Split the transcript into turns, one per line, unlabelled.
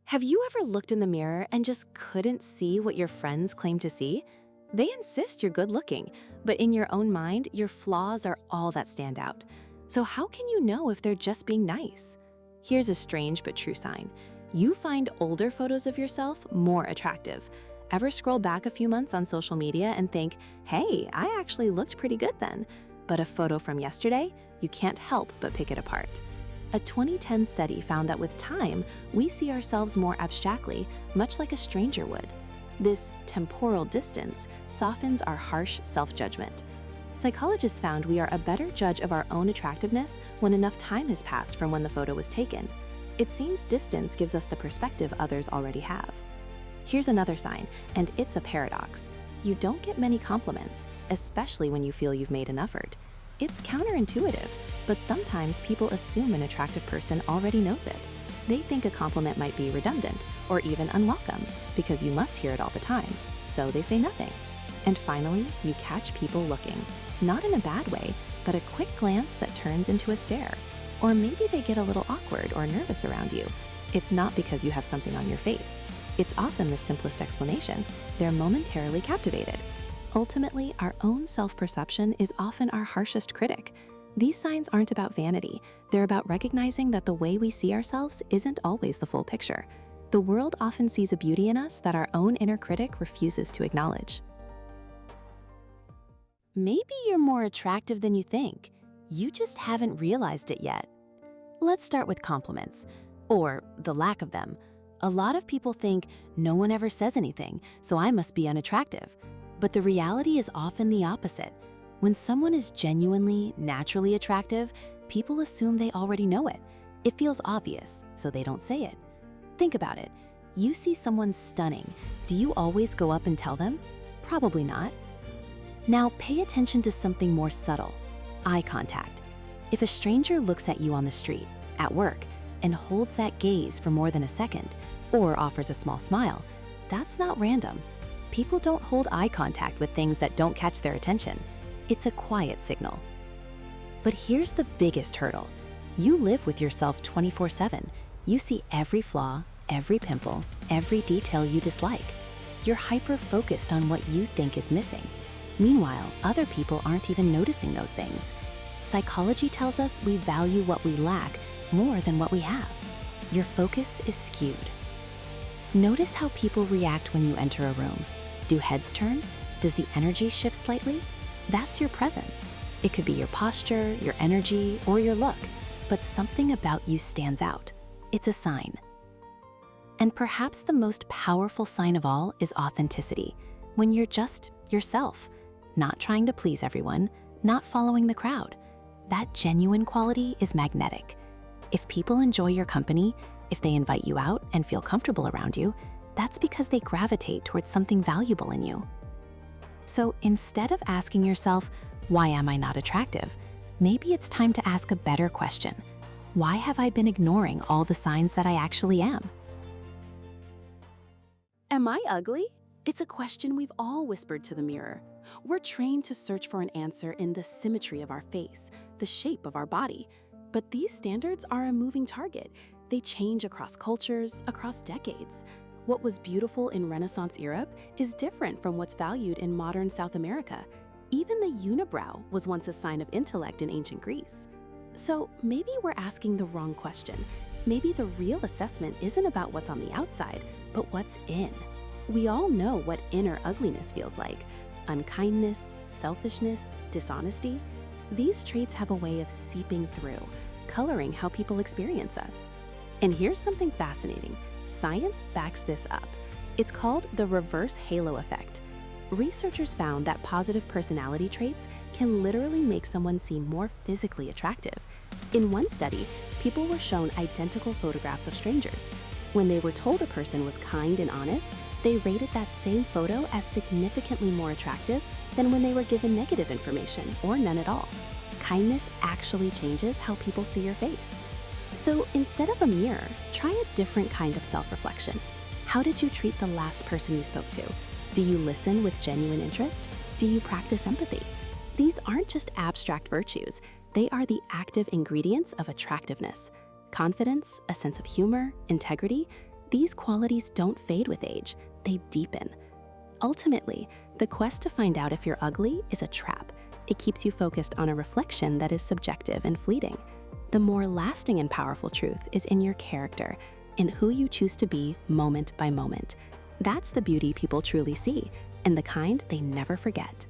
Have you ever looked in the mirror and just couldn't see what your friends claim to see? They insist you're good looking, but in your own mind, your flaws are all that stand out. So how can you know if they're just being nice? Here's a strange but true sign. You find older photos of yourself more attractive. Ever scroll back a few months on social media and think, hey, I actually looked pretty good then. But a photo from yesterday, you can't help but pick it apart. A 2010 study found that with time, we see ourselves more abstractly, much like a stranger would. This temporal distance softens our harsh self-judgment. Psychologists found we are a better judge of our own attractiveness when enough time has passed from when the photo was taken. It seems distance gives us the perspective others already have. Here's another sign, and it's a paradox. You don't get many compliments, especially when you feel you've made an effort. It's counterintuitive, but sometimes people assume an attractive person already knows it. They think a compliment might be redundant or even unwelcome because you must hear it all the time, so they say nothing. And finally, you catch people looking, not in a bad way, but a quick glance that turns into a stare. Or maybe they get a little awkward or nervous around you. It's not because you have something on your face. It's often the simplest explanation. They're momentarily captivated. Ultimately, our own self-perception is often our harshest critic. These signs aren't about vanity. They're about recognizing that the way we see ourselves isn't always the full picture. The world often sees a beauty in us that our own inner critic refuses to acknowledge. Maybe you're more attractive than you think. You just haven't realized it yet. Let's start with compliments, or the lack of them. A lot of people think, no one ever says anything, so I must be unattractive. But the reality is often the opposite. When someone is genuinely, naturally attractive, people assume they already know it. It feels obvious, so they don't say it. Think about it. You see someone stunning. Do you always go up and tell them? Probably not. Now pay attention to something more subtle. Eye contact. If a stranger looks at you on the street, at work, and holds that gaze for more than a second, or offers a small smile, that's not random. People don't hold eye contact with things that don't catch their attention. It's a quiet signal. But here's the biggest hurdle. You live with yourself 24/7. You see every flaw, every pimple, every detail you dislike. You're hyper-focused on what you think is missing. Meanwhile, other people aren't even noticing those things. Psychology tells us we value what we lack more than what we have. Your focus is skewed. Notice how people react when you enter a room. Do heads turn? Does the energy shift slightly? That's your presence. It could be your posture, your energy, or your look, but something about you stands out. It's a sign. And perhaps the most powerful sign of all is authenticity, when you're just yourself, not trying to please everyone, not following the crowd. That genuine quality is magnetic. If people enjoy your company, if they invite you out and feel comfortable around you, that's because they gravitate towards something valuable in you. So instead of asking yourself, why am I not attractive? Maybe it's time to ask a better question. Why have I been ignoring all the signs that I actually am?
Am I ugly? It's a question we've all whispered to the mirror. We're trained to search for an answer in the symmetry of our face, the shape of our body. But these standards are a moving target. They change across cultures, across decades. What was beautiful in Renaissance Europe is different from what's valued in modern South America. Even the unibrow was once a sign of intellect in ancient Greece. So maybe we're asking the wrong question. Maybe the real assessment isn't about what's on the outside, but what's in. We all know what inner ugliness feels like. Unkindness, selfishness, dishonesty. These traits have a way of seeping through, coloring how people experience us. And here's something fascinating. Science backs this up. It's called the reverse halo effect. Researchers found that positive personality traits can literally make someone seem more physically attractive. In one study, people were shown identical photographs of strangers. When they were told a person was kind and honest, they rated that same photo as significantly more attractive than when they were given negative information or none at all. Kindness actually changes how people see your face. So instead of a mirror, try a different kind of self-reflection. How did you treat the last person you spoke to? Do you listen with genuine interest? Do you practice empathy? These aren't just abstract virtues. They are the active ingredients of attractiveness. Confidence, a sense of humor, integrity, These qualities don't fade with age, they deepen. Ultimately, the quest to find out if you're ugly is a trap. It keeps you focused on a reflection that is subjective and fleeting. The more lasting and powerful truth is in your character, in who you choose to be moment by moment. That's the beauty people truly see, and the kind they never forget.